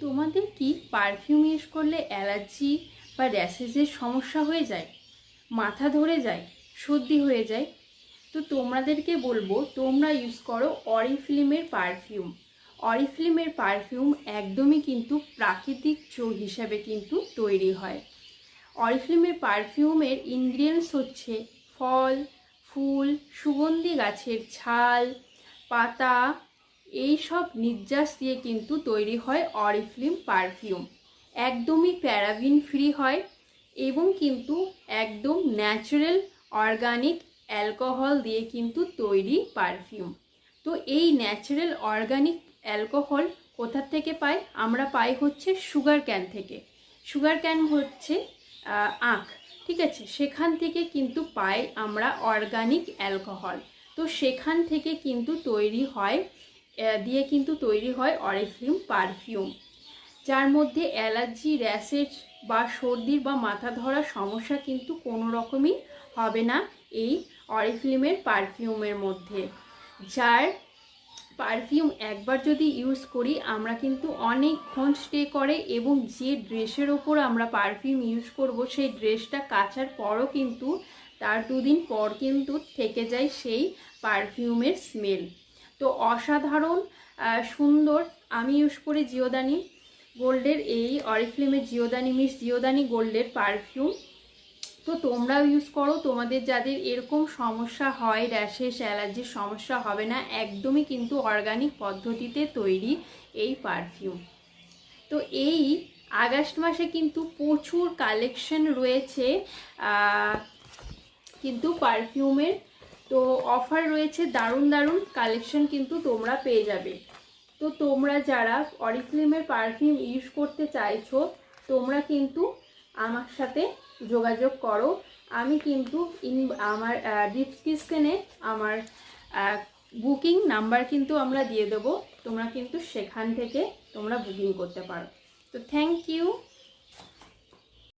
তোমাদের কি perfume use করলে অ্যালার্জি বা র্যাশেজের সমস্যা হয়ে যায়, মাথা ধরে যায়, সর্দি হয়ে যায়? তো তোমাদেরকে বলবো তোমরা ইউজ করো অরিফ্লেমের পারফিউম। অরিফ্লেমের পারফিউম একদমই কিন্তু প্রাকৃতিক হিসাবে কিন্তু তৈরি হয়। অরিফ্লেমের পারফিউমের ইনগ্রিডিয়েন্টস হচ্ছে ফল, ফুল, সুগন্ধি গাছের ছাল, পাতা, এই সব নির্যাস দিয়ে কিন্তু তৈরি হয় অরিফ্লেম পারফিউম। একদমই প্যারাবিন ফ্রি হয় এবং কিন্তু একদম ন্যাচারাল অর্গানিক অ্যালকোহল দিয়ে কিন্তু তৈরি পারফিউম। তো এই ন্যাচারাল অর্গানিক অ্যালকোহল কোথা থেকে পাই? আমরা পাই হচ্ছে সুগার ক্যান থেকে। সুগার ক্যান হচ্ছে আখ, ঠিক আছে? সেখান থেকে কিন্তু পাই আমরা অর্গানিক অ্যালকোহল। তো সেখান থেকে কিন্তু তৈরি হয় অরিফ্লেম পারফিউম, যার মধ্যে অ্যালার্জি, র্যাশেজ বা সর্দির বা মাথা ধরার সমস্যা কিন্তু কোনো রকমই হবে না এই অরিফ্লেমের পারফিউমের মধ্যে। যার পারফিউম একবার যদি ইউজ করি আমরা কিন্তু অনেকক্ষণ স্টে করে, এবং যে ড্রেসের ওপর আমরা পারফিউম ইউজ করব সেই ড্রেসটা কাচার পরও কিন্তু তার 2 দিন পর কিন্তু থেকে যায় সেই পারফিউমের স্মেল। তো অসাধারণ সুন্দর। আমি ইউজ করি জিওদানি গোল্ডের এই অরিফ্লেমের জিওদানি গোল্ডের পারফিউম। তো তোমরাও ইউজ করো, তোমাদের যাদের এরকম সমস্যা হয়, র্যাশেস, অ্যালার্জির সমস্যা হবে না। একদমই কিন্তু অর্গানিক পদ্ধতিতে তৈরি এই পারফিউম। তো এই আগস্ট মাসে কিন্তু প্রচুর কালেকশন রয়েছে কিন্তু পারফিউমের। তো অফার রয়েছে, দারুণ দারুণ কালেকশন কিন্তু তোমরা পেয়ে যাবে। তো তোমরা যারা অরিফ্লেমের পারফিউম ইউজ করতে চাইছো তোমরা কিন্তু আমার সাথে যোগাযোগ করো। আমি কিন্তু আমার ডিসক্রিপশনে আমার বুকিং নাম্বার কিন্তু আমরা দিয়ে দেবো, তোমরা কিন্তু সেখান থেকে তোমরা বুকিং করতে পারো। তো থ্যাংক ইউ।